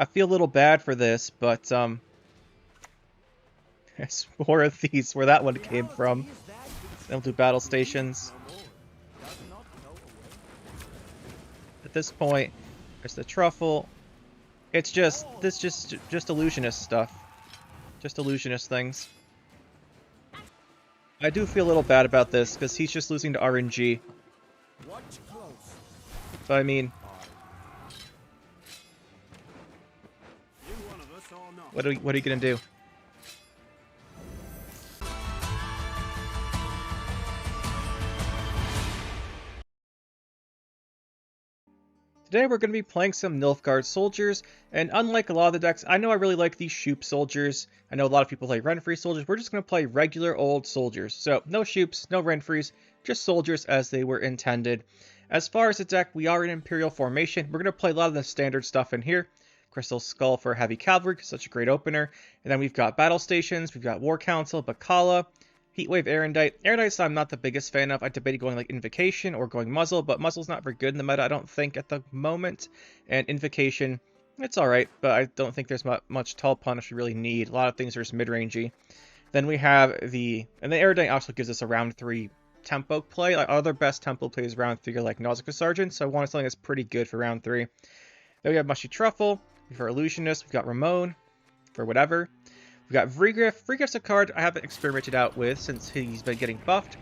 I feel a little bad for this, but it's more of these where that one came from. They'll do battle stations. At this point, there's the truffle. It's just illusionist stuff. Just illusionist things. I do feel a little bad about this because he's just losing to RNG. So I mean, what are you gonna do? Today we're going to be playing some Nilfgaard soldiers, and unlike a lot of the decks, I know I really like these Shoop soldiers. I know a lot of people play Renfri soldiers. We're just going to play regular old soldiers. So no Shoops, no Renfris, just soldiers as they were intended. As far as the deck, we are in Imperial formation. We're going to play a lot of the standard stuff in here. Crystal Skull for Heavy Cavalry, such a great opener. And then we've got Battle Stations, we've got War Council, Bacala, Heatwave Erendite. Erendite I'm not the biggest fan of. I debated going like Invocation or going Muzzle, but Muzzle's not very good in the meta, I don't think, at the moment. And Invocation, it's alright, but I don't think there's much Tall Punish we really need. A lot of things are just mid-rangey. Then we have and the Erendite also gives us a round 3 tempo play. Like other best tempo plays round 3 are like Nausicaa Sergeant, so I wanted something that's pretty good for round 3. Then we have Mushy Truffle for Illusionist. We've got Ramon for whatever. We've got Vrygriff. Vrygriff's a card I haven't experimented out with since he's been getting buffed.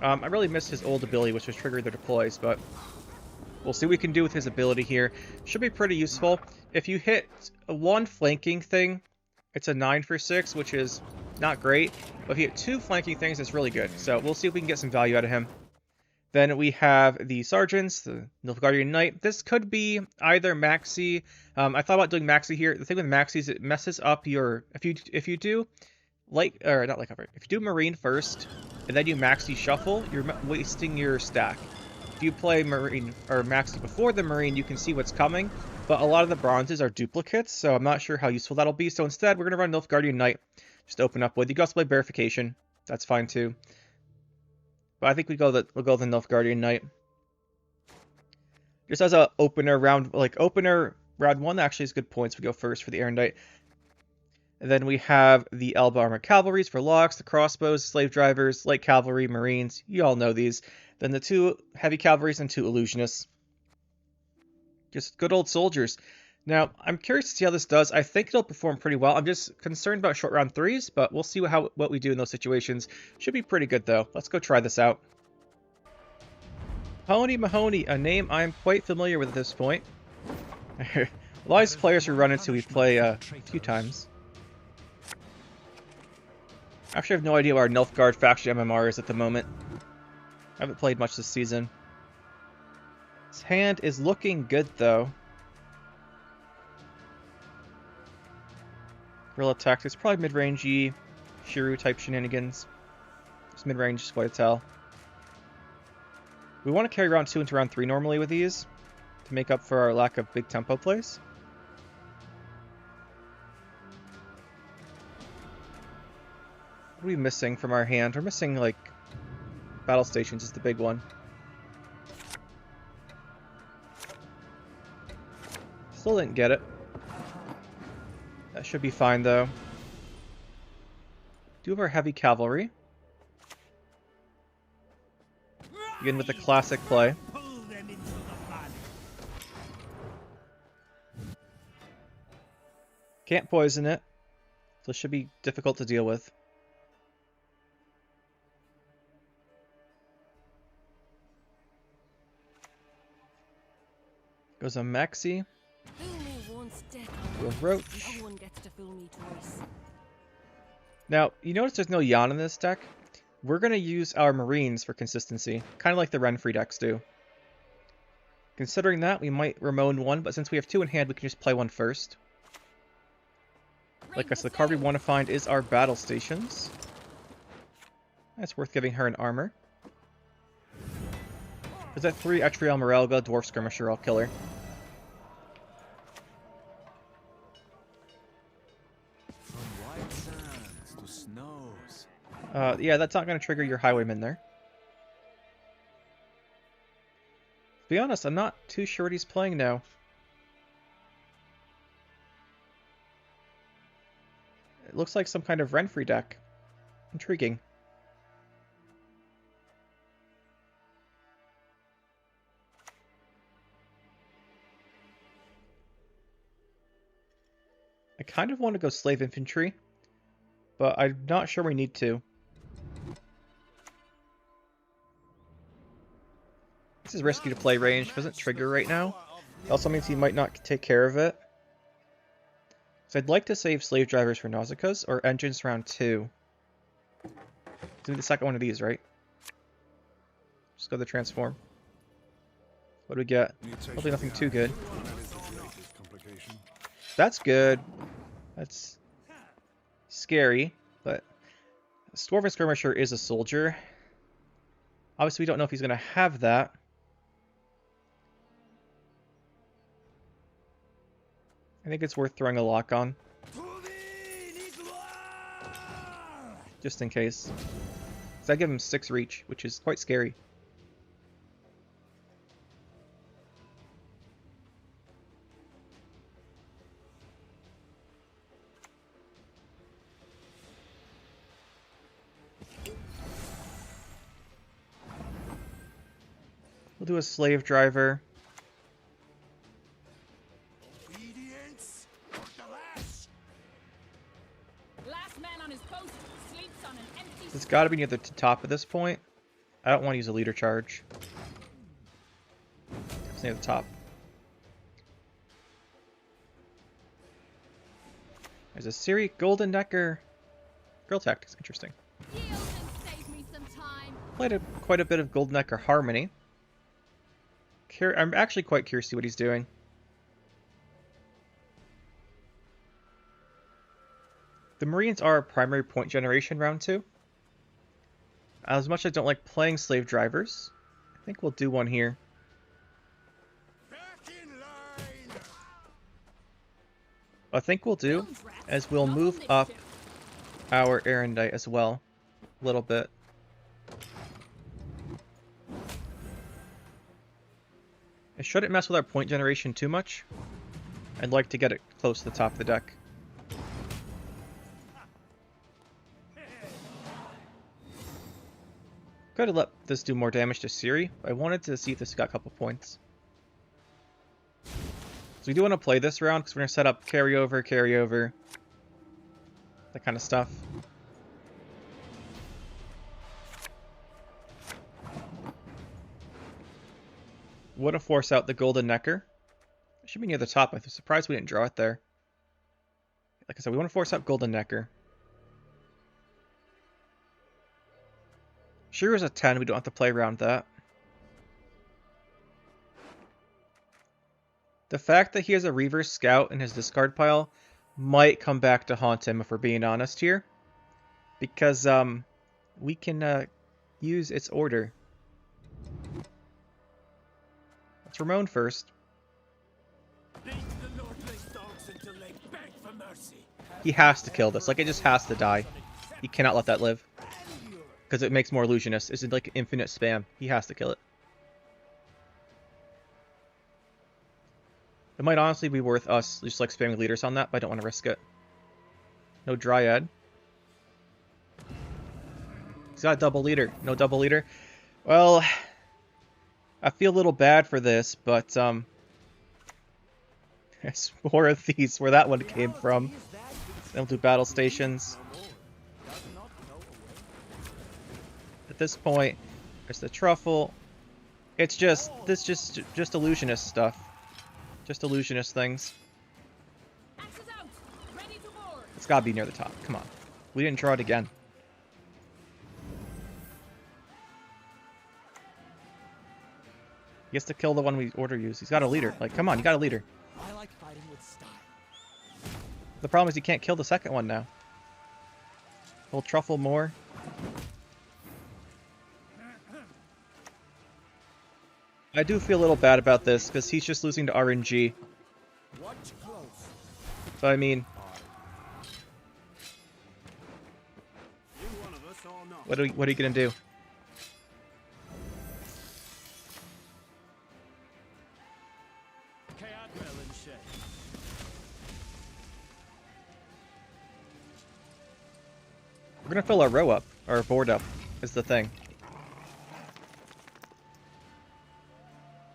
I really missed his old ability, which was trigger the deploys, but we'll see what we can do with his ability here. Should be pretty useful. If you hit one flanking thing, it's a 9 for 6, which is not great. But if you hit 2 flanking things, it's really good. So we'll see if we can get some value out of him. Then we have the Sergeants, the Nilfgaardian Knight. This could be either Maxi. I thought about doing Maxi here. The thing with Maxi is it messes up your... If you do not light cover. If you do Marine first, and then you Maxi Shuffle, you're wasting your stack. If you play Marine or Maxi before the Marine, you can see what's coming. But a lot of the bronzes are duplicates, so I'm not sure how useful that'll be. So instead, we're going to run Nilfgaardian Knight. Just open up with. You can also play Verification. That's fine too. But I think we'll go the Nilfgaardian Knight. Just as a opener round 1 actually is good points. We go first for the Erendite. And then we have the Elba Armored Cavalries for locks, the crossbows, slave drivers, light cavalry, marines. You all know these. Then the 2 heavy cavalries and 2 illusionists. Just good old soldiers. Now, I'm curious to see how this does. I think it'll perform pretty well. I'm just concerned about short round 3s, but we'll see what we do in those situations. Should be pretty good, though. Let's go try this out. Mahoney, a name I'm quite familiar with at this point. A lot of these players we run into, we play a few times. Actually, I have no idea what our Nilfgaard faction MMR is at the moment. I haven't played much this season. His hand is looking good, though. Guerrilla Tactics, probably mid-rangey, Shiru type shenanigans. It's mid-range, just way to tell. We want to carry round 2 into round 3 normally with these to make up for our lack of big tempo plays. What are we missing from our hand? We're missing, like, battle stations is the big one. Still didn't get it. That should be fine, though. Do have our heavy cavalry. Begin with the classic play. Can't poison it, so it should be difficult to deal with. Goes a Maxi. To a Roach. Now, you notice there's no Yan in this deck. We're going to use our Marines for consistency, kind of like the Renfri decks do. Considering that, we might Ramon 1, but since we have 2 in hand, we can just play 1 first. Like I said, the card we want to find is our Battle Stations. That's worth giving her an armor. Is that 3 Etriel Morelga, Dwarf Skirmisher, I'll kill her. Yeah, that's not going to trigger your Highwayman there. To be honest, I'm not too sure what he's playing now. It looks like some kind of Renfri deck. Intriguing. I kind of want to go Slave Infantry, but I'm not sure we need to. This is risky to play range. Doesn't trigger right now. It also means he might not take care of it. So I'd like to save Slave Drivers for Nausicaa's or Engines round 2. Do the second one of these, right? Just go to the transform. What do we get? Hopefully nothing too good. That's good. That's scary, but Dwarven Skirmisher is a soldier. Obviously, we don't know if he's going to have that. I think it's worth throwing a lock on. Just in case. So I give him 6 reach, which is quite scary. We'll do a slave driver. Obedience or the last. Last man on his post sleeps on an empty. It's got to be near the top at this point. I don't want to use a leader charge. It's near the top. There's a Siri Golden Necker. Girl tactics, interesting. Yield and save me some time. Played quite a bit of Golden Necker Harmony. I'm actually quite curious to see what he's doing. The Marines are primary point generation round 2. As much as I don't like playing slave drivers, I think we'll do one here. Back in line. What I think we'll do is we'll move up our Erendite as well, a little bit. It shouldn't mess with our point generation too much. I'd like to get it close to the top of the deck. Could have let this do more damage to Siri, but I wanted to see if this got a couple points. So we do want to play this round because we're going to set up carryover, that kind of stuff. Want to force out the Golden Necker. It should be near the top. I'm surprised we didn't draw it there. Like I said, we want to force out Golden Necker. Sure is a 10. We don't have to play around that. The fact that he has a Reaver Scout in his discard pile might come back to haunt him if we're being honest here. Because we can use its order. Let's Ramon first. He has to kill this. Like, it just has to die. He cannot let that live. Because it makes more illusionists. It's like infinite spam. He has to kill it. It might honestly be worth us just like spamming leaders on that, but I don't want to risk it. No Dryad. He's got a double leader. No double leader. Well, I feel a little bad for this, but it's more of these where that one came from. Then we'll do battle stations. At this point, there's the truffle. It's just illusionist stuff. Just illusionist things. It's gotta be near the top. Come on. We didn't draw it again. He has to kill the one we order use. He's got a leader. Like, come on, you got a leader. I like fighting with style. The problem is he can't kill the second one now. We'll truffle more. I do feel a little bad about this, because he's just losing to RNG. So, I mean... What are you going to do? We're gonna fill our row up, or our board up, is the thing.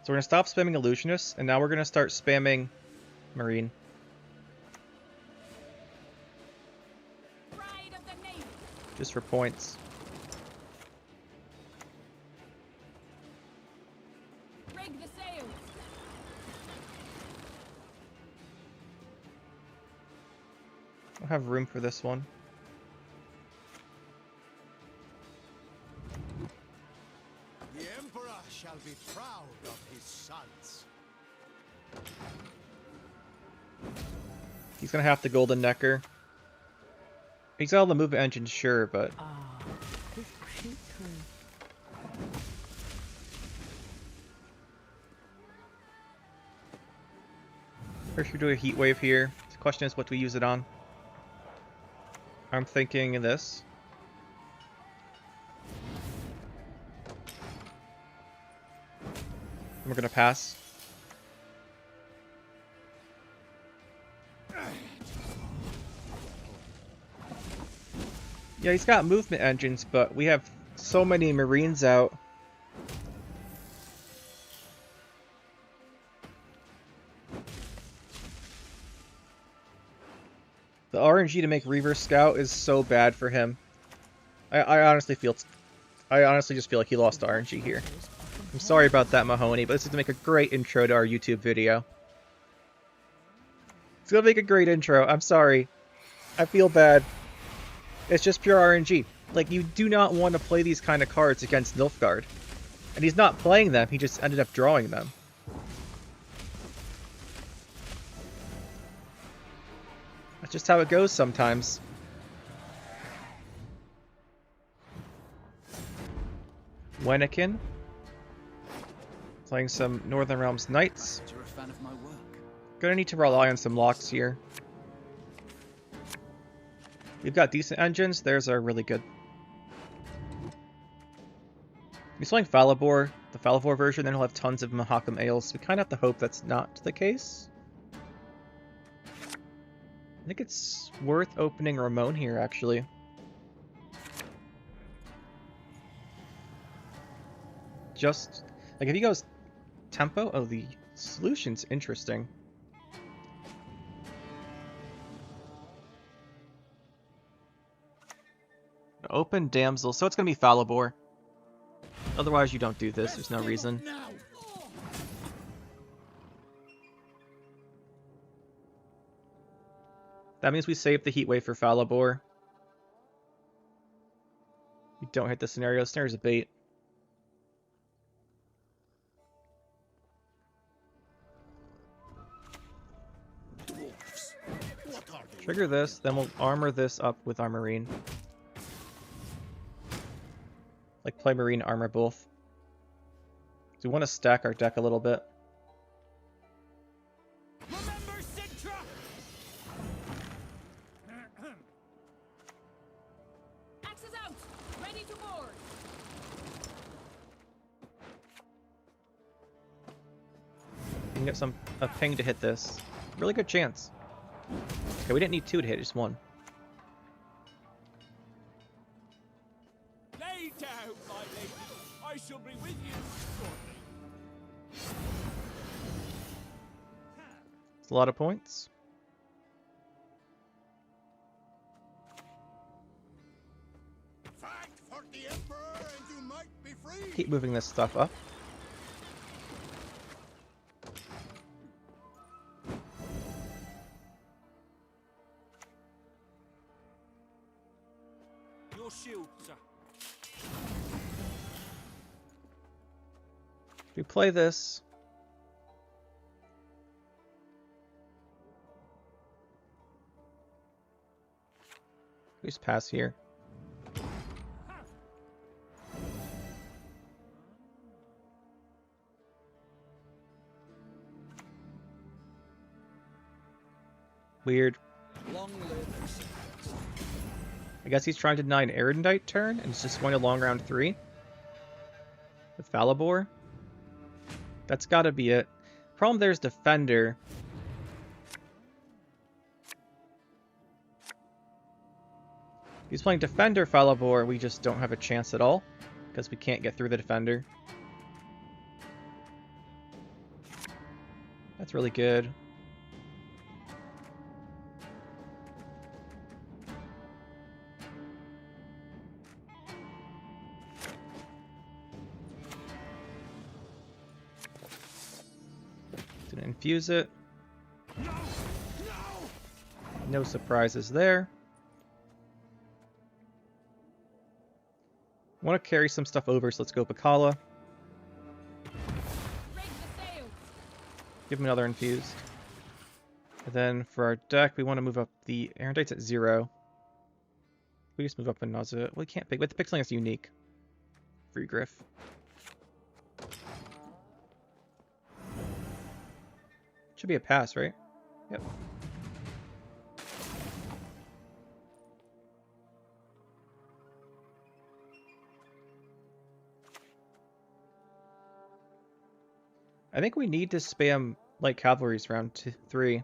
So we're gonna stop spamming Illusionist, and now we're gonna start spamming Marine. Pride of the Navy. Just for points. Rig the sails. I don't have room for this one. The Emperor shall be proud of his sons. He's gonna have the Golden Necker. He's got all the movement engines, sure, but... First we do a heat wave here. The question is, what do we use it on? I'm thinking this. We're gonna pass. Yeah, he's got movement engines, but we have so many Marines out. The RNG to make Reverse Scout is so bad for him. I honestly just feel like he lost to RNG here. I'm sorry about that, Mahoney, but this is to make a great intro to our YouTube video. It's gonna make a great intro. I'm sorry. I feel bad. It's just pure RNG. Like, you do not want to play these kind of cards against Nilfgaard. And he's not playing them, he just ended up drawing them. That's just how it goes sometimes. Wennikin. Playing some Northern Realms Knights. You're a fan of my work. Gonna need to rely on some locks here. We've got decent engines. Theirs are really good. He's playing Falibor, the Falibor version, then he'll have tons of Mahakam Ales. We kind of have to hope that's not the case. I think it's worth opening Ramon here, actually. Just, like, if he goes tempo, oh, the solution's interesting. Open Damsel, so it's gonna be Falibor. Otherwise you don't do this, there's no reason. That means we save the Heat Wave for Falibor. We don't hit the scenario. Snare's a bait. Trigger this, then we'll armor this up with our Marine. Like, play Marine, armor both. So we want to stack our deck a little bit. Remember Sintra! Axes out! Ready to board! We can get a ping to hit this. Really good chance. Okay, we didn't need two to hit, just one. Lay down, my lady. I shall be with you shortly. It's a lot of points. Fight for the Emperor and you might be free. Keep moving this stuff up. Your shield, sir. If we play this, we just pass here. Weird. Long live Assimilate. I guess he's trying to deny an Erudite turn, and it's just going to long round 3. With Falibor. That's gotta be it. Problem there's Defender. He's playing Defender Falibor, we just don't have a chance at all, because we can't get through the Defender. That's really good. Gonna infuse it. No surprises there. Want to carry some stuff over, so let's go Bacala. Give him another infused. And then for our deck, we want to move up the Erudite's at 0. We just move up a Nausea. Well, we can't pick, but the pick something that's unique. Free Griff. Should be a pass, right? Yep. I think we need to spam light cavalries round 3.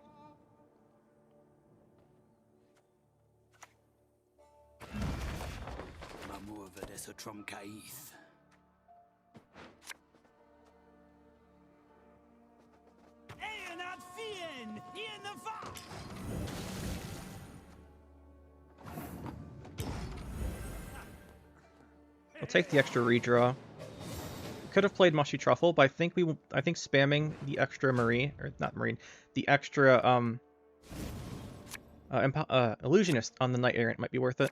I'll take the extra redraw. Could have played Mushy Truffle, but I think spamming the extra marine, or not marine, the extra illusionist on the Knight Errant might be worth it.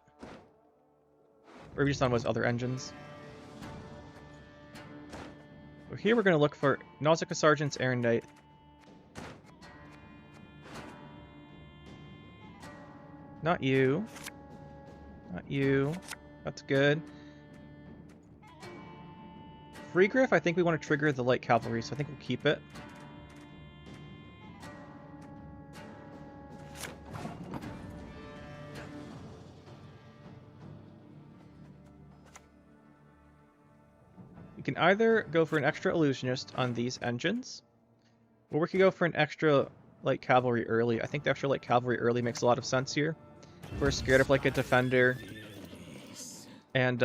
Or just on his other engines. So here we're going to look for Nausicaa Sergeant's Errant Knight. Not you. Not you. That's good. Free Griff, I think we want to trigger the light cavalry, so I think we'll keep it. We can either go for an extra illusionist on these engines, or we could go for an extra light cavalry early. I think the extra light cavalry early makes a lot of sense here. We're scared of like a defender and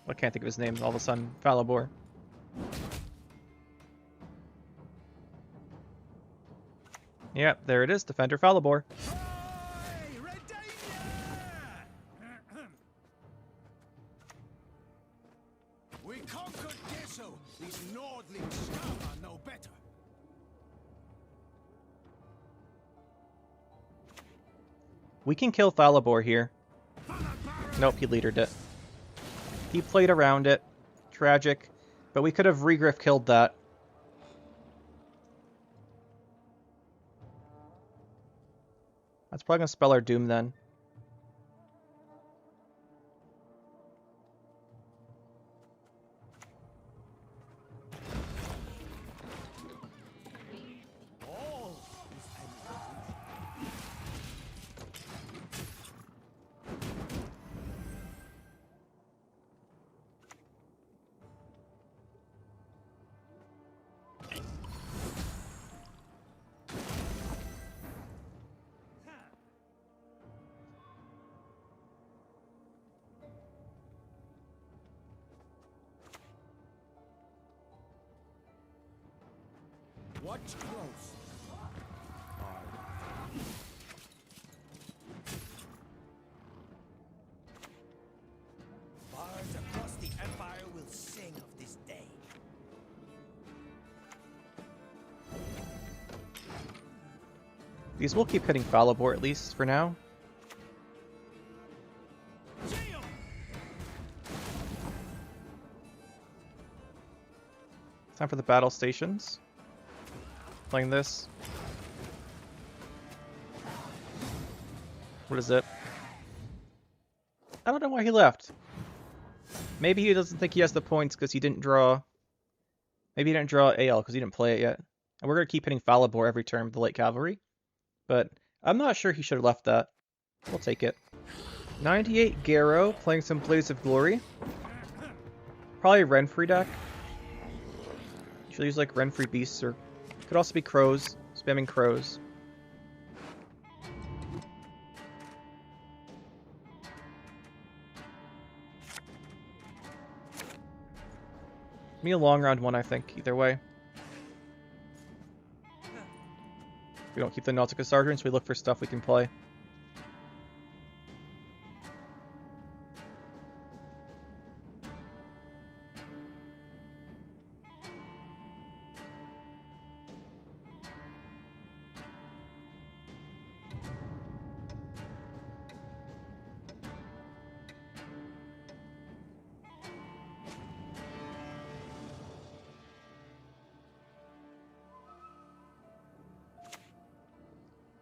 I can't think of his name all of a sudden. Falibor. Yep, there it is. Defender Falibor. We conquered Gesso. These Nordling scum are no better. We can kill Falibor here. Nope, he leadered it. He played around it. Tragic. But we could have Regriff killed that. That's probably going to spell our doom then. Watch close. Bards across the Empire will sing of this day. These will keep hitting Falibor at least for now. Time for the battle stations. Playing this. What is it? I don't know why he left. Maybe he doesn't think he has the points because he didn't draw. Maybe he didn't draw AL because he didn't play it yet. And we're going to keep hitting Falibor every turn with the light cavalry. But I'm not sure he should have left that. We'll take it. 98 Garrow playing some Blaze of Glory. Probably Renfri deck. Should use like Renfri Beasts or could also be Crows. Spamming Crows. Me a long round 1, I think, either way. We don't keep the Nautica Sergeants, we look for stuff we can play.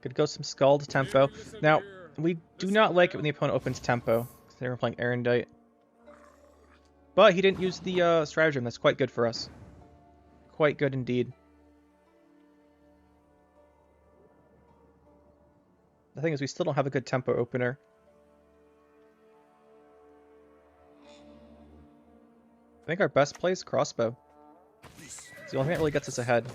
Could go some Scald tempo. Now, we do not like it when the opponent opens tempo. They were playing Erendite. But he didn't use the stratagem. That's quite good for us. Quite good indeed. The thing is, we still don't have a good tempo opener. I think our best play is crossbow. It's the only thing that really gets us ahead.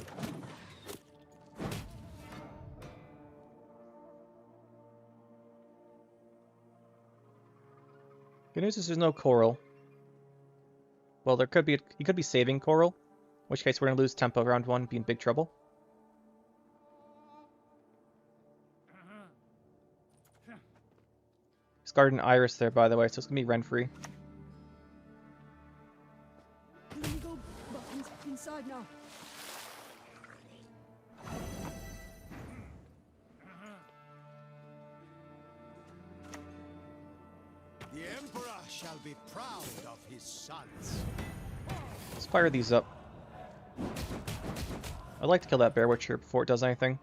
Good news is there's no coral. Well, there could be. He could be saving coral, in which case we're gonna lose tempo round 1, be in big trouble. Discarded an iris there, by the way, so it's gonna be Renfri. Go inside now. The Emperor shall be proud of his sons. Let's fire these up. I'd like to kill that Bear Witcher before it does anything.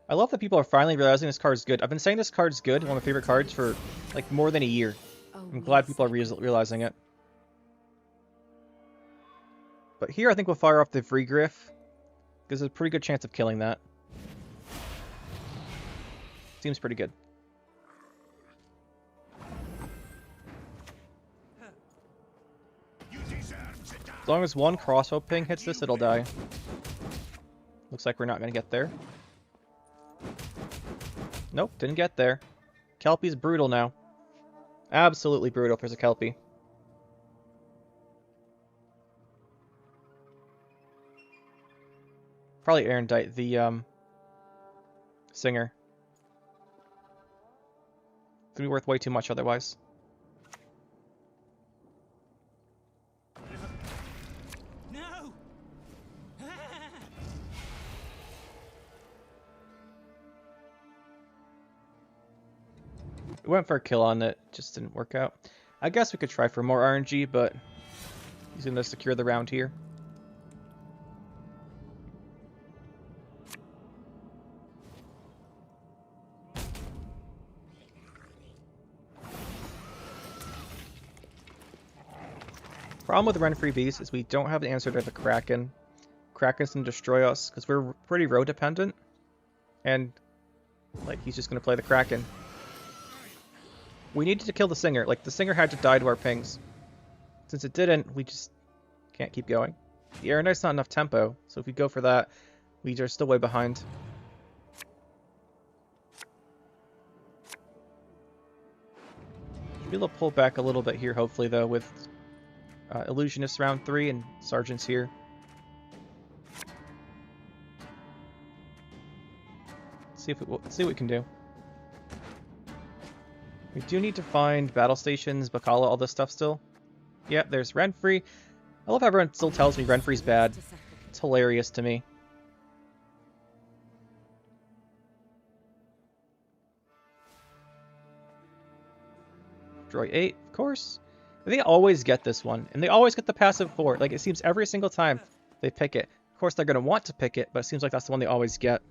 I love that people are finally realizing this card is good. I've been saying this card's good, one of my favorite cards, for like more than a year. I'm glad people are realizing it. But here I think we'll fire off the Vrigriff, because there's a pretty good chance of killing that. Seems pretty good. As long as one crossbow ping hits this, it'll die. Looks like we're not going to get there. Nope, didn't get there. Kelpie's brutal now. Absolutely brutal if there's a Kelpie. Probably Erendite, the singer. It's gonna be worth way too much otherwise. No! We went for a kill on it, just didn't work out. I guess we could try for more RNG, but he's gonna secure the round here. Problem with Renfri Beast is we don't have the answer to the Kraken. Kraken's gonna destroy us because we're pretty row dependent, and like he's just gonna play the Kraken. We needed to kill the Singer. Like the Singer had to die to our pings. Since it didn't, we just can't keep going. The Erendite's not enough tempo, so if we go for that, we are still way behind. Should be able to pull back a little bit here, hopefully, though, with Illusionist round 3 and Sergeants here. See what we can do. We do need to find battle stations, Bacala, all this stuff still. Yep, there's Renfri. I love how everyone still tells me Renfri's bad. It's hilarious to me. Droid 8, of course. They always get this one, and they always get the passive 4. Like, it seems every single time they pick it. Of course, they're going to want to pick it, but it seems like that's the one they always get.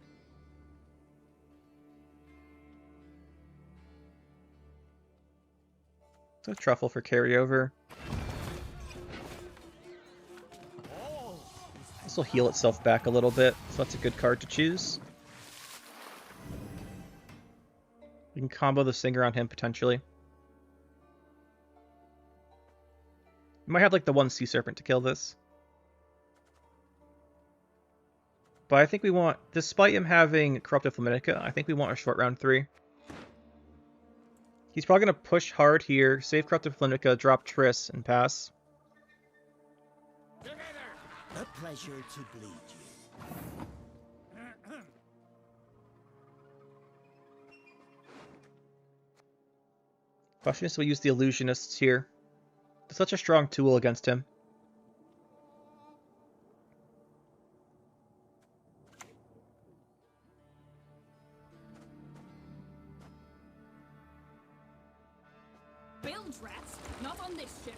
So Truffle for carryover. This will heal itself back a little bit, so that's a good card to choose. We can combo the Singer on him, potentially. We might have like the one Sea Serpent to kill this. But I think we want, despite him having Corrupted Flaminica, I think we want a short round 3. He's probably going to push hard here, save Corrupted Flimnica, drop Triss, and pass. A pleasure to bleed you. Cautious will use the Illusionists here. It's such a strong tool against him. Bilge rats, not on this ship.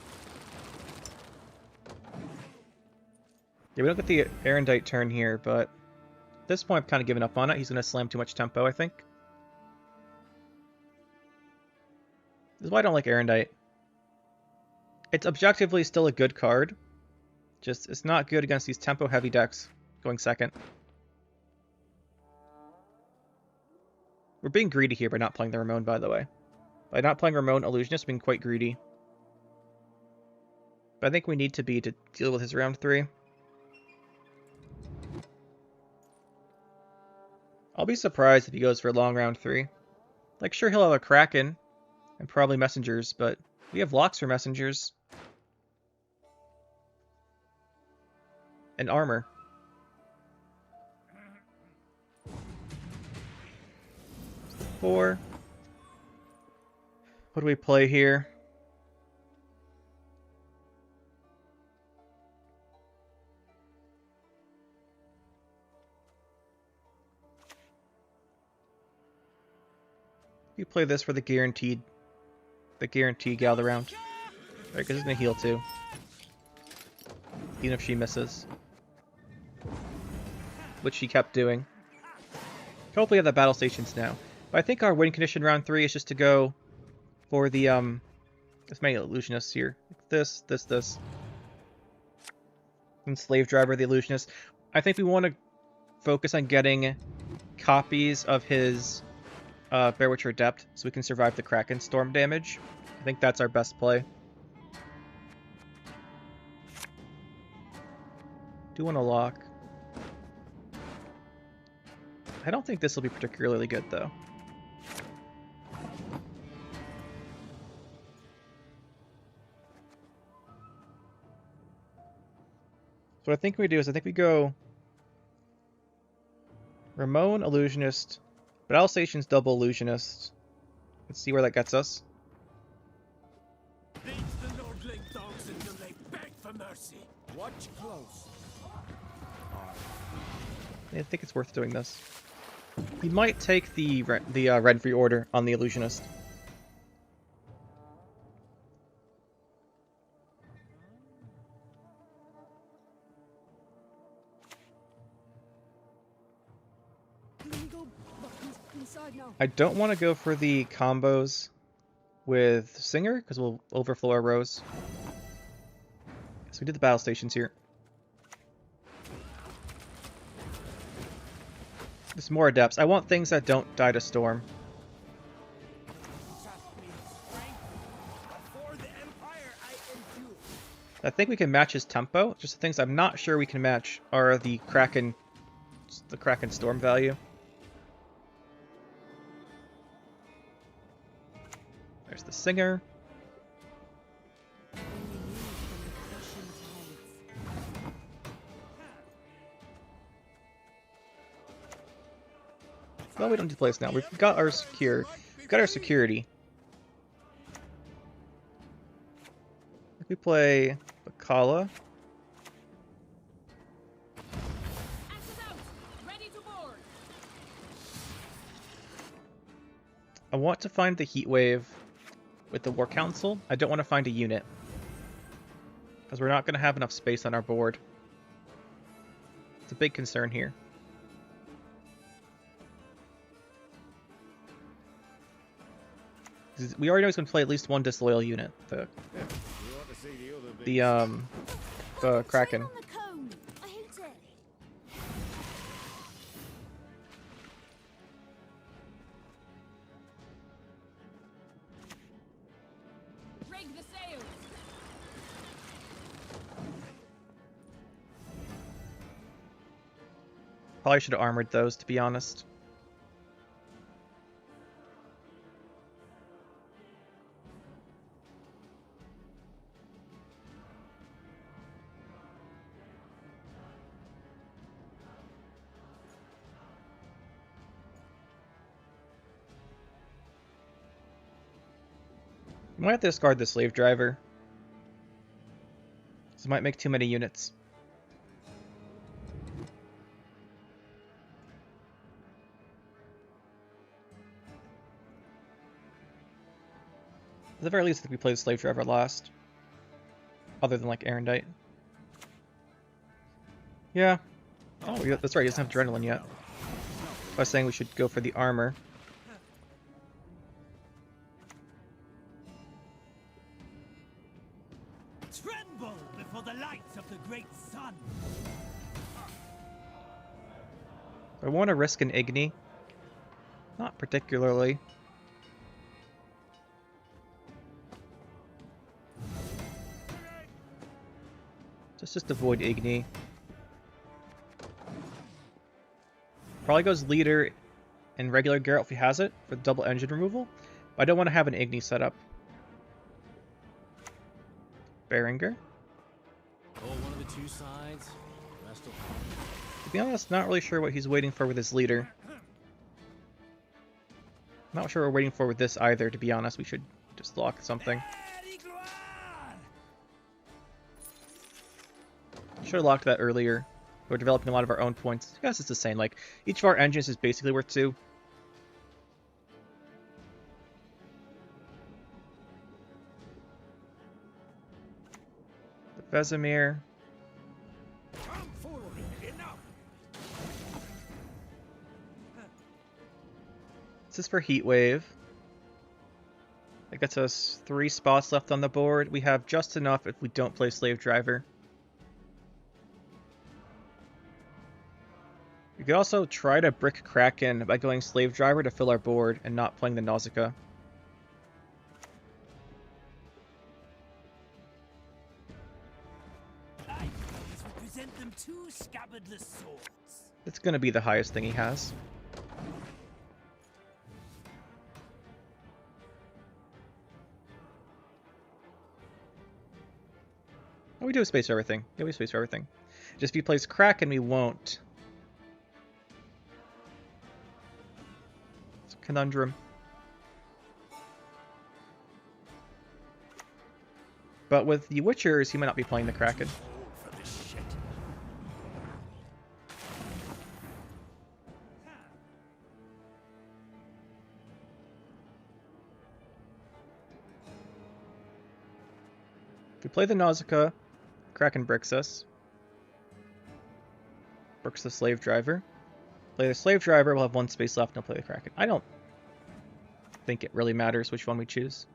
Yeah, we don't get the Erendite turn here, but at this point I've kind of given up on it. He's going to slam too much tempo, I think. This is why I don't like Erendite. It's objectively still a good card. Just, it's not good against these tempo-heavy decks going second. We're being greedy here by not playing the Ramon, by the way. By not playing Ramon, Illusionist being quite greedy. But I think we need to be to deal with his round 3. I'll be surprised if he goes for a long round 3. Like, sure, he'll have a Kraken and probably Messengers, but we have locks for Messengers. And armor. Four. What do we play here? You play this for the guarantee gather round. Right, because it's gonna heal too. Even if she misses. Which she kept doing. Hopefully we have the battle stations now. But I think our win condition round 3 is just to go for the this many illusionists here. This. Enslave driver, the illusionist. I think we want to focus on getting copies of his Bear Witcher Adept so we can survive the Kraken Storm damage. I think that's our best play. Do want to lock. I don't think this will be particularly good though. So what I think we do is I think we go Ramon, Illusionist, Battle Station's double Illusionist. Let's see where that gets us. Lead the lordling dogs until they beg for mercy. Watch close. I think it's worth doing this. He might take the Renfri order on the Illusionist. Bingo buttons inside now. I don't want to go for the combos with Singer because we'll overflow our rows. So we did the battle stations here. There's more adepts. I want things that don't die to storm. I think we can match his tempo. Just the things I'm not sure we can match are the Kraken storm value. There's the Singer. Well, we don't need to play this now. We've got our security. If we play Bakala. I want to find the heat wave with the War Council. I don't want to find a unit, because we're not going to have enough space on our board. It's a big concern here. We already know he's going to play at least one disloyal unit. The Kraken. Probably should have armored those, to be honest. We might have to discard the slave driver. This might make too many units. At the very least, I think we play the slave driver last. Other than like Erendite. Yeah. Oh, yeah, that's right, he doesn't have adrenaline yet. I was saying we should go for the armor. Tremble before the lights of the great sun. I want to risk an Igni. Not particularly. Just avoid Igni. Probably goes leader and regular Geralt if he has it for the double engine removal. But I don't want to have an Igni set up. Berengar. Oh, one of the two sides. Rest will... To be honest, not really sure what he's waiting for with his leader. Not sure what we're waiting for with this either, to be honest. We should just lock something. Should have locked that earlier. We're developing a lot of our own points. I guess it's the same. Like, each of our engines is basically worth 2. The Vesemir. This is for Heat Wave. That gets us 3 spots left on the board. We have just enough if we don't play Slave Driver. We could also try to brick Kraken by going Slave Driver to fill our board and not playing the Nausicaa. Represent them two scabbardless swords. It's going to be the highest thing he has. Oh, we do have space for everything. Yeah, we have space for everything. Just if he plays Kraken, we won't. It's a conundrum. But with the Witchers, he might not be playing the Kraken. If we play the Nausicaa, Kraken bricks us. Bricks the Slave Driver. Play the Slave Driver, we'll have 1 space left, and I'll play the Kraken. I don't think it really matters which one we choose.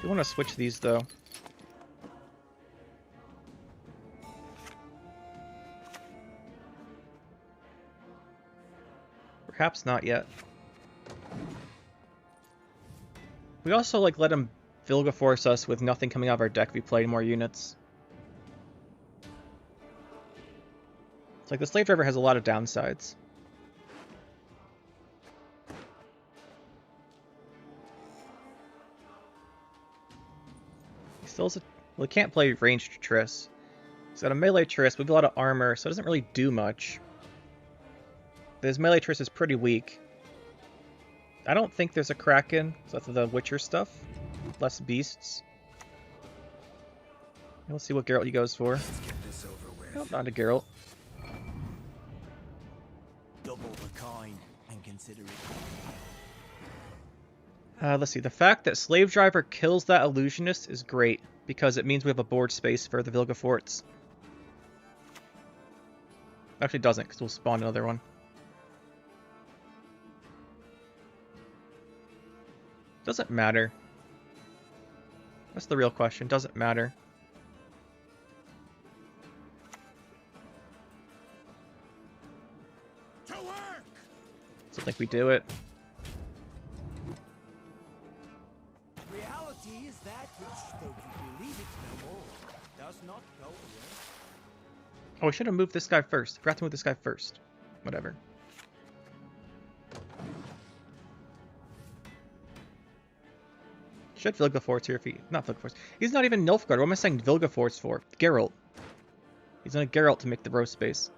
You want to switch these, though. Perhaps not yet. We also like let him Vilgefortz us with nothing coming out of our deck if we play more units. It's like the Slave Driver has a lot of downsides. He still has a... Well, he can't play ranged Triss. He's got a melee Triss, we have a lot of armor, so it doesn't really do much. His melee Triss is pretty weak. I don't think there's a Kraken, so that's the Witcher stuff. Less beasts. Let's see what Geralt he goes for. Nope, not a Geralt. Double the coin and consider it. Let's see. The fact that Slave Driver kills that Illusionist is great, because it means we have a board space for the Vilgefortz. Actually, it doesn't, because we'll spawn another one. Doesn't matter. That's the real question. Doesn't matter. To work! So I think we do it. Reality is that which, though you believe it no more, does not go away. Oh, we should have moved this guy first. Forgot to move this guy first. Whatever. Should Vilgefortz here if he... Not Vilgefortz. He's not even Nilfgaard. What am I saying Vilgefortz for? Geralt. He's on a Geralt to make the row space.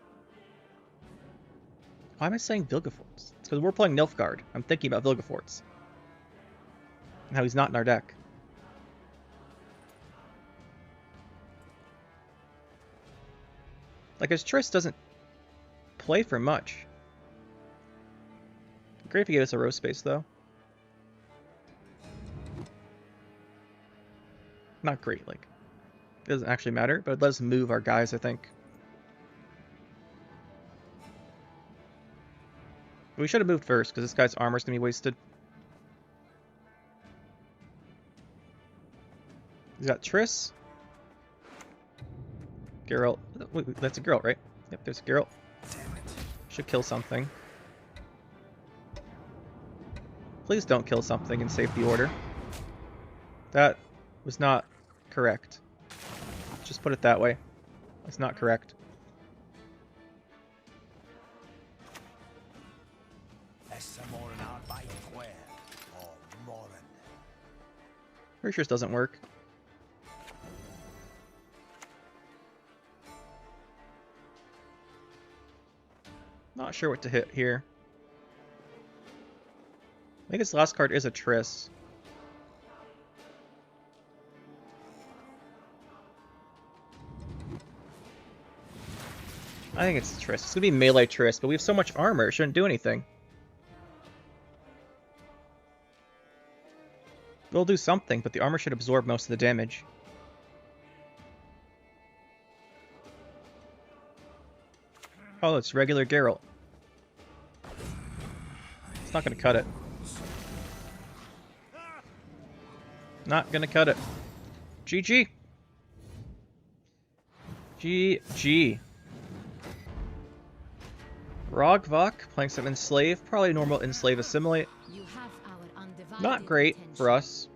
Why am I saying Vilgefortz? It's because we're playing Nilfgaard. I'm thinking about Vilgefortz. And how he's not in our deck. Like, his Triss doesn't play for much. Great if he gave us a row space, though. Not great, like, it doesn't actually matter, but it lets us move our guys, I think. We should have moved first, because this guy's armor's gonna be wasted. He's got Triss. Geralt. Wait, that's a Geralt, right? Yep, there's a Geralt. Should kill something. Please don't kill something and save the order. That was not correct. Just put it that way. It's not correct. Pretty sure this doesn't work. Not sure what to hit here. I think his last card is a Triss. I think it's Triss. It's gonna be melee Triss, but we have so much armor, it shouldn't do anything. It'll do something, but the armor should absorb most of the damage. Oh, it's regular Geralt. It's not gonna cut it. Not gonna cut it. GG. GG. Rogvok playing some Enslave. Probably normal Enslave Assimilate. You have our undivided Not great attention. for us.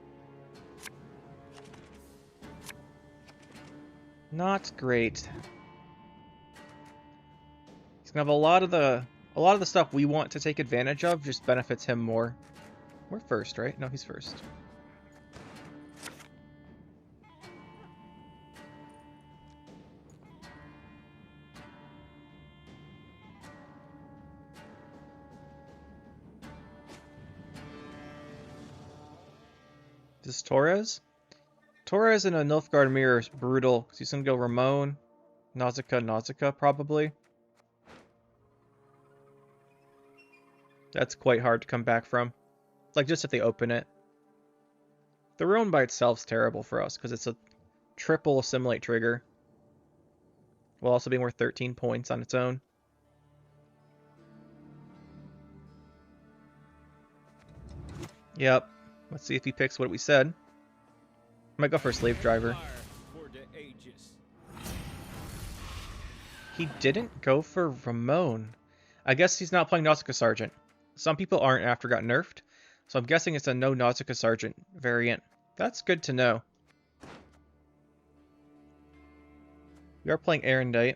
Not great. He's gonna have a lot of the stuff we want to take advantage of just benefits him more. We're first, right? No, he's first. This is Torres? Torres in a Nilfgaard mirror is brutal, because he's going to go Ramon, Nausicaa, probably. That's quite hard to come back from. Like, just if they open it. The Ramon by itself's terrible for us, because it's a triple Assimilate trigger. While also being worth 13 points on its own. Yep. Let's see if he picks what we said. Might go for a Slave Driver. He didn't go for Ramon. I guess he's not playing Nausicaa Sergeant. Some people aren't after it got nerfed, so I'm guessing it's a no Nausicaa Sergeant variant. That's good to know. We are playing Erendite.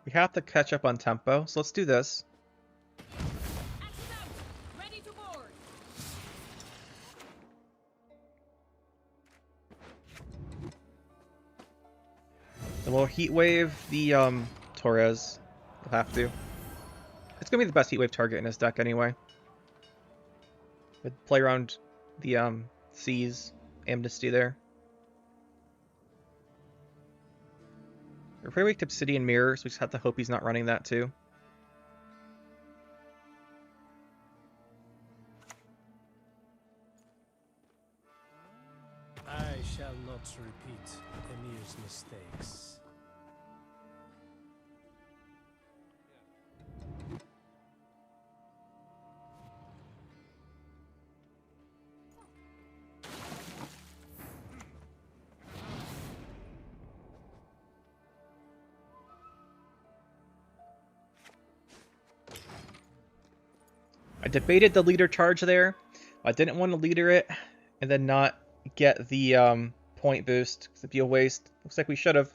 We have to catch up on tempo, so let's do this. Ready to board. Then we'll Heat Wave the Torres. We'll have to. It's gonna be the best Heat Wave target in his deck anyway. We'd play around the Seas Amnesty there. We're pretty weak to Obsidian Mirror, so we just have to hope he's not running that too. I shall not repeat Emir's mistakes. I debated the leader charge there. I didn't want to leader it and then not get the point boost, because it'd be a waste. Looks like we should have.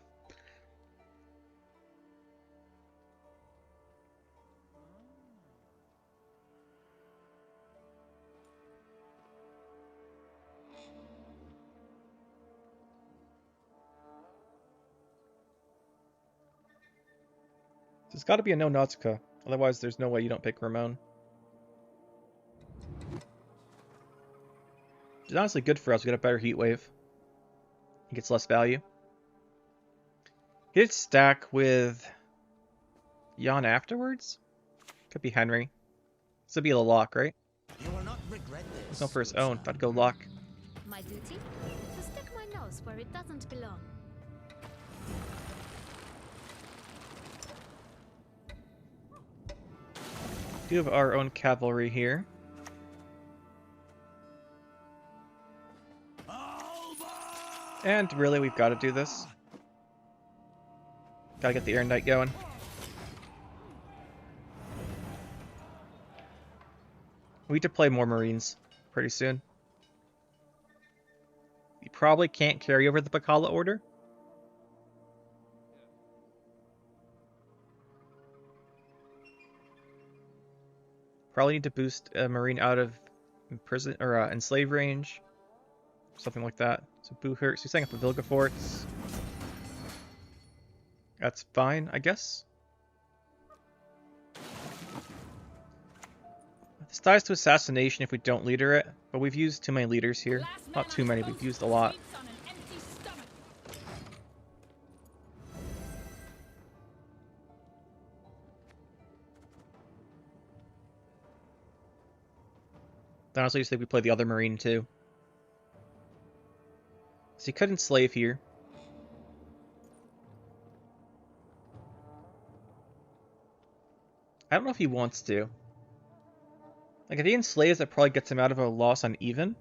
There's got to be a no Nautica. Otherwise, there's no way you don't pick Ramon. It's honestly good for us. We get a better heat wave. He gets less value. He did stack with Jan afterwards? Could be Henry. This would be a lock, right? You will not regret this. Let's go for his own. I'd go lock. My duty? To stick my nose where it doesn't belong. We do have our own cavalry here. And really, we've got to do this. Gotta get the Air Knight going. We need to play more Marines pretty soon. You probably can't carry over the Bacala order. Probably need to boost a Marine out of prison or Enslave range. Something like that. So Boo-Hurt. So he's setting up a Vilgefortz. That's fine, I guess. This ties to assassination if we don't leader it, but we've used too many leaders here. Not too many, we've used a lot. Honestly, I just think we play the other Marine too. So he could enslave here. I don't know if he wants to. Like, if he enslaves, that probably gets him out of a loss on even.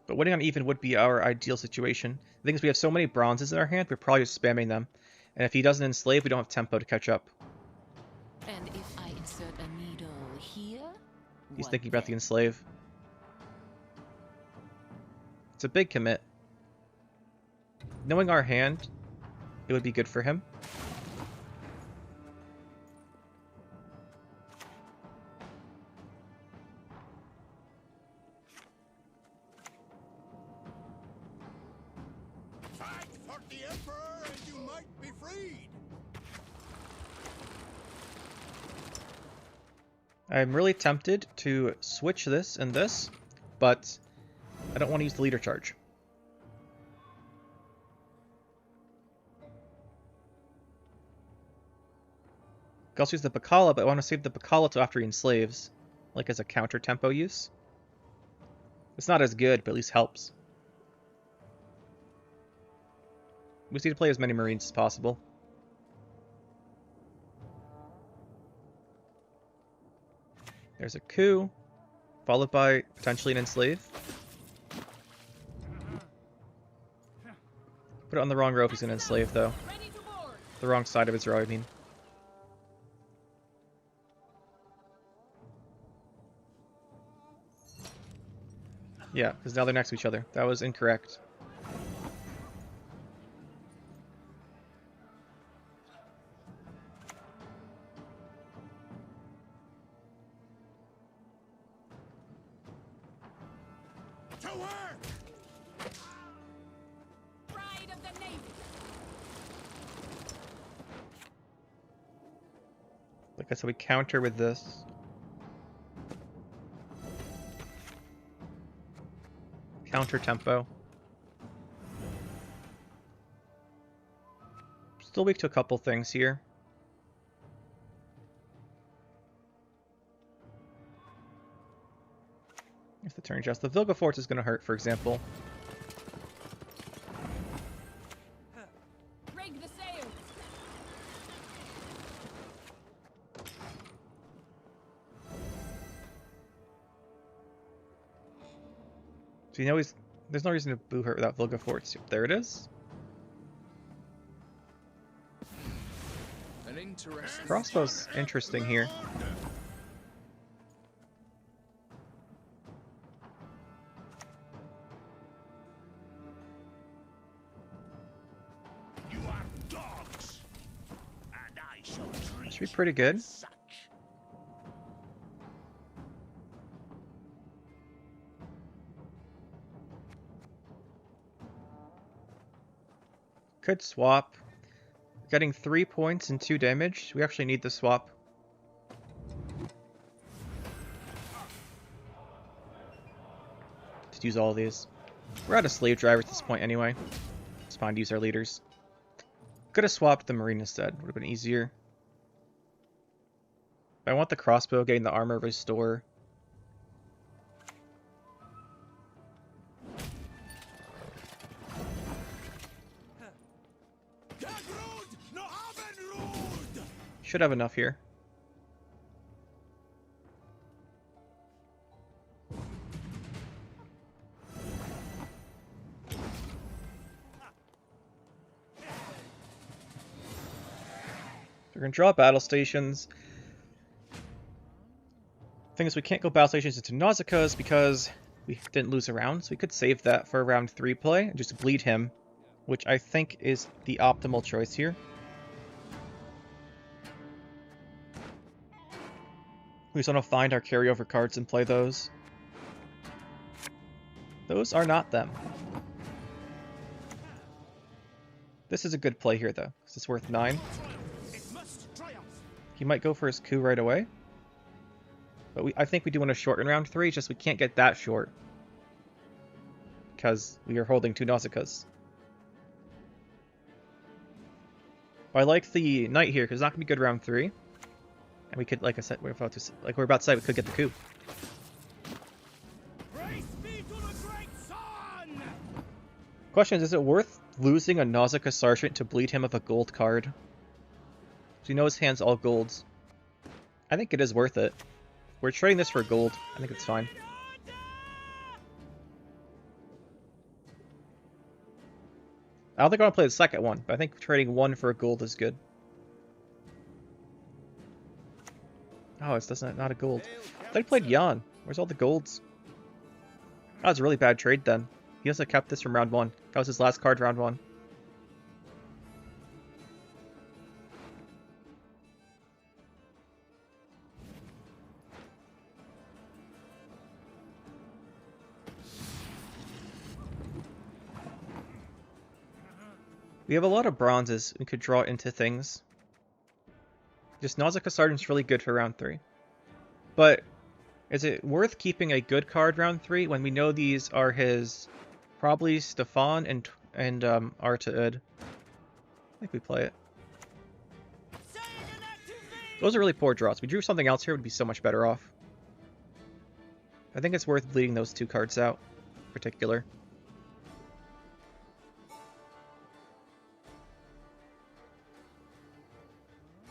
But winning on even would be our ideal situation. The thing is, we have so many bronzes in our hand, we're probably just spamming them. And if he doesn't enslave, we don't have tempo to catch up. And if I insert a needle here? He's thinking about the enslave. It's a big commit. Knowing our hand, it would be good for him. Fight for the Emperor and you might be freed. I'm really tempted to switch this and this, but I don't want to use the leader charge. I could also use the Bacala, but I want to save the Bacala till after he enslaves, like as a counter tempo use. It's not as good, but at least helps. We just need to play as many Marines as possible. There's a coup, followed by potentially an enslave. Put it on the wrong row if he's an enslave, though. The wrong side of his row, I mean. Yeah, because now they're next to each other. That was incorrect. To work! Pride of the Navy. Like I said, we counter with this. Counter tempo. Still weak to a couple things here. If the turn just the Vilgefortz is going to hurt, for example. Rig the sails. So you know there's no reason to boo her without Vilgefortz. There it is. An interesting Crossbow's interesting here. You are dogs, and I shall treat Should be pretty good. you as such. Could swap. Getting 3 points and 2 damage. We actually need the swap. Just use all of these. We're out of slave drivers at this point anyway. It's fine to use our leaders. Could have swapped the marine instead. Would have been easier. But I want the crossbow, getting the armor restore. Should have enough here. We're going to draw battle stations. Thing is, we can't go battle stations into Nausicaa's because we didn't lose a round, so we could save that for round 3 play and just bleed him, which I think is the optimal choice here. We just want to find our carryover cards and play those. Those are not them. This is a good play here, though, because it's worth 9. He might go for his coup right away. But I think we do want to shorten round 3, just we can't get that short. Because we are holding 2 Nausicaa's. But I like the knight here, because it's not going to be good round 3. And we could, like I said, we're about to say, we could get the coup. Question is it worth losing a Nausicaa Sergeant to bleed him of a gold card? So you know his hand's all golds. I think it is worth it. We're trading this for gold. I think it's fine. I don't think I want to play the second one, but I think trading 1 for a gold is good. Oh, it's not a gold. I thought he played Jan. Where's all the golds? That was a really bad trade then. He also kept this from round 1. That was his last card round 1. We have a lot of bronzes we could draw into things. Just Nausicaa Sergeant's really good for round 3. But is it worth keeping a good card round 3 when we know these are his probably Stefan and Artaud? I think we play it. Those are really poor draws. If we drew something else here, it would be so much better off. I think it's worth bleeding those 2 cards out in particular.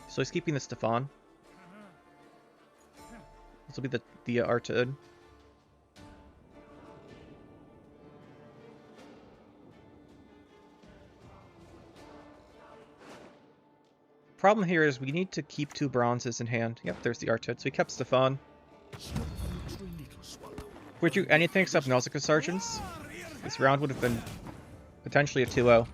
So he's keeping the Stefan. This will be the Artaud. Problem here is we need to keep 2 bronzes in hand. Yep, there's the Artaud. So we kept Stefan. If we drew anything except Nausicaa Sergeants, this round would have been potentially a 2-0.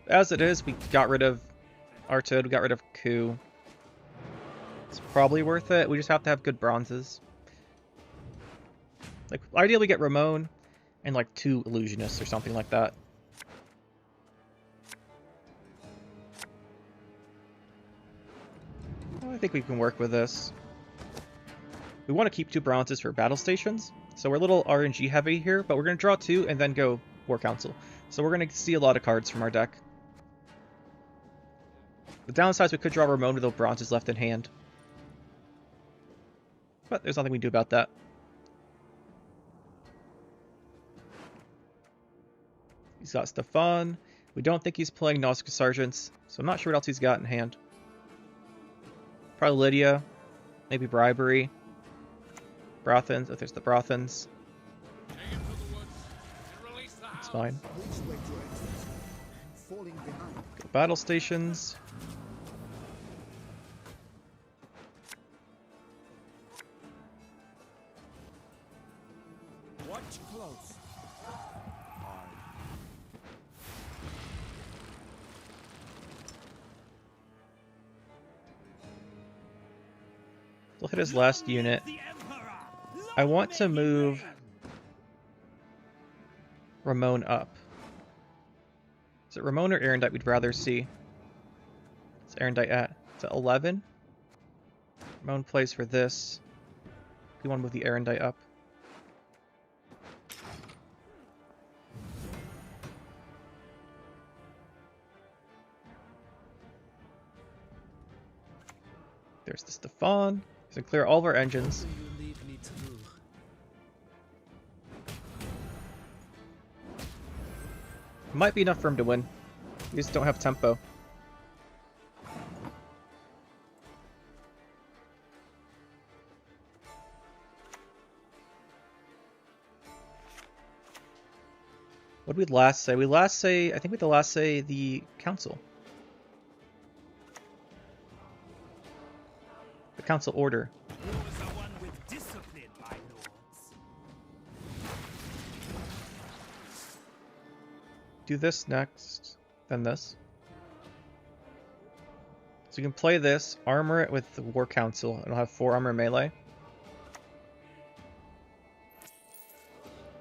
As it is, we got rid of Artaud, we got rid of Coup. It's probably worth it. We just have to have good bronzes. Like, ideally we get Ramon and like 2 Illusionists or something like that. Well, I think we can work with this. We want to keep 2 bronzes for battle stations, so we're a little RNG heavy here, but we're going to draw 2 and then go War Council. So we're going to see a lot of cards from our deck. The downside is we could draw Ramon with no bronzes left in hand. But there's nothing we can do about that. He's got Stefan. We don't think he's playing Nausicaa Sergeants, so I'm not sure what else he's got in hand. Probably Lydia. Maybe Bribery. Brothans, if there's the Brothans. It's fine. Go battle stations. Watch close. We'll hit his last unit. I want to move Ramon up. Is it Ramon or Erendite we'd rather see? What's Erendite at? It's at 11. Ramon plays for this. We want to move the Erendite up. There's the Stefan. He's gonna clear all of our engines. Might be enough for him to win. We just don't have tempo. What did we last say? I think we last say the council. The council order. Yours are one with discipline, my lords. Do this next, then this. So you can play this, armor it with the War Council, and it'll have 4 armor melee.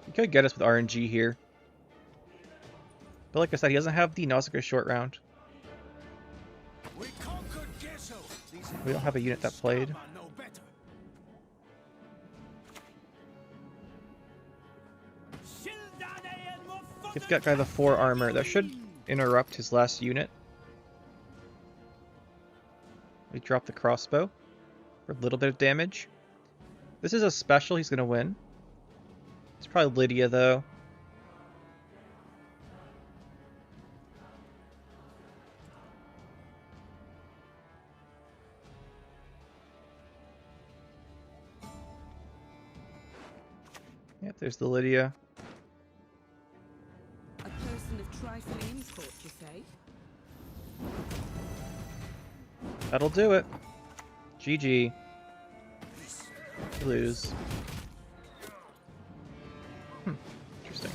You could get us with RNG here. But like I said, he doesn't have the Nausicaa short round. We don't have a unit that played. Give that guy the 4 armor. That should interrupt his last unit. We drop the crossbow for a little bit of damage. This is a special, he's going to win. It's probably Lydia though. Yep, there's the Lydia. A person of trifling import, you say? That'll do it. GG. Lose. Interesting.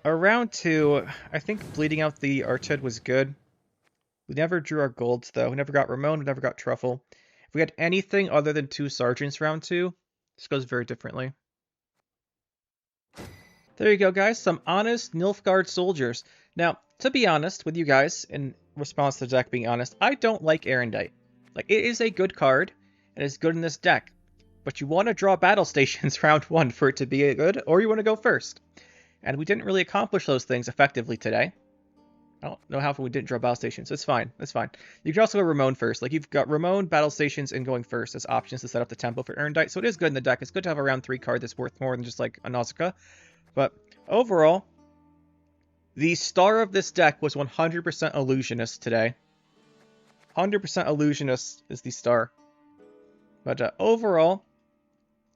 Round 2, I think bleeding out the Archhead was good. We never drew our golds though. We never got Ramon, we never got Truffle. If we had anything other than 2 sergeants round 2, this goes very differently. There you go, guys. Some honest Nilfgaard soldiers. Now, to be honest with you guys, in response to the deck being honest, I don't like Erendite. Like, it is a good card, and it's good in this deck. But you want to draw battle stations round 1 for it to be good, or you want to go first. And we didn't really accomplish those things effectively today. I don't know how we didn't draw battle stations. It's fine. It's fine. You can also go Ramon first. Like, you've got Ramon, battle stations, and going first as options to set up the tempo for Erendite. So it is good in the deck. It's good to have a round 3 card that's worth more than just, like, a Nausicaa. But overall, the star of this deck was 100% Illusionist today. 100% Illusionist is the star. But overall,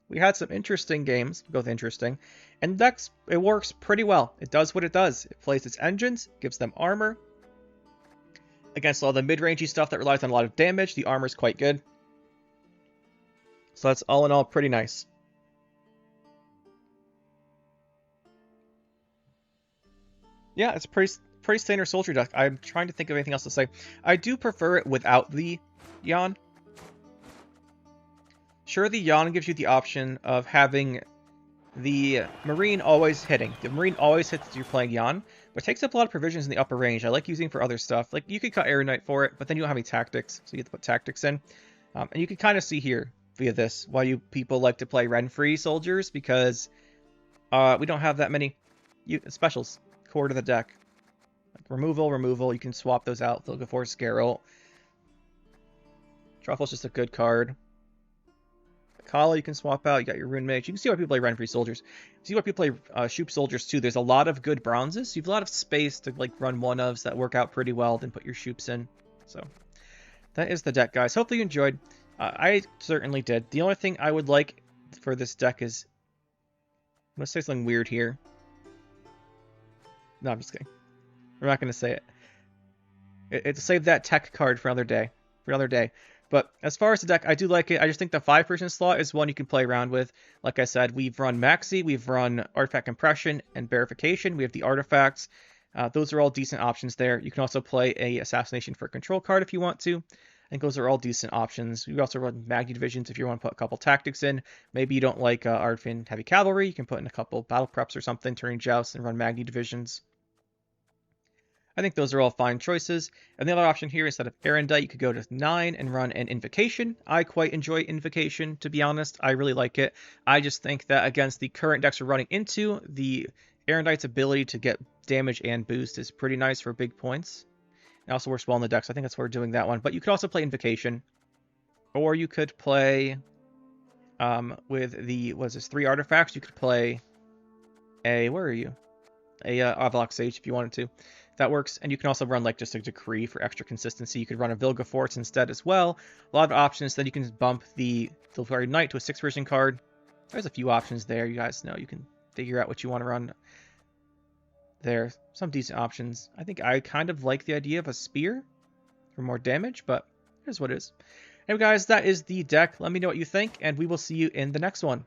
we had some interesting games, both interesting, and decks, it works pretty well. It does what it does. It plays its engines, gives them armor. Against all the mid-rangey stuff that relies on a lot of damage, the armor is quite good. So that's all in all pretty nice. Yeah, it's a pretty standard soldier deck. I'm trying to think of anything else to say. I do prefer it without the Jan. Sure, the Jan gives you the option of having the Marine always hitting. The Marine always hits if you're playing Jan, but it takes up a lot of provisions in the upper range. I like using for other stuff. Like, you could cut Erendite for it, but then you don't have any tactics, so you have to put tactics in. And you can kind of see here, via this, why you people like to play Renfri soldiers, because we don't have that many specials core to the deck. Like removal, you can swap those out. Vilgefortz, Geralt. Truffle's just a good card. Kala you can swap out. You got your Rune Mage. You can see why people play Renfri soldiers. See why people play Shoop soldiers too. There's a lot of good bronzes. You have a lot of space to like run one-ofs that work out pretty well, then put your Shoops in. So that is the deck, guys. Hopefully you enjoyed. I certainly did. The only thing I would like for this deck is, I'm going to say something weird here. No, I'm just kidding. I'm not going to say it. It's save that tech card for another day. But as far as the deck, I do like it. I just think the 5-person slot is one you can play around with. Like I said, we've run Maxi, we've run Artifact Compression and Verification. We have the artifacts. Those are all decent options there. You can also play a Assassination for Control card if you want to. I think those are all decent options. We also run Magni divisions if you want to put a couple tactics in. Maybe you don't like Ardfin heavy cavalry. You can put in a couple battle preps or something, turning jousts and run Magni divisions. I think those are all fine choices. And the other option here, instead of Erendite, you could go to 9 and run an Invocation. I quite enjoy Invocation, to be honest. I really like it. I just think that against the current decks we're running into, the Erendite's ability to get damage and boost is pretty nice for big points. It also works well in the deck, so I think that's why we're doing that one. But you could also play Invocation. Or you could play with the, what is this, 3 artifacts. You could play a, where are you? A Avalox Sage if you wanted to. That works, and you can also run like just a Decree for extra consistency. You could run a Vilgefortz instead as well. A lot of options. Then you can bump the Nilfgaard Knight to a 6th version card. There's a few options there. You guys know you can figure out what you want to run. There, some decent options. I think I kind of like the idea of a Spear for more damage, but here's what it is. Anyway, guys, that is the deck. Let me know what you think, and we will see you in the next one.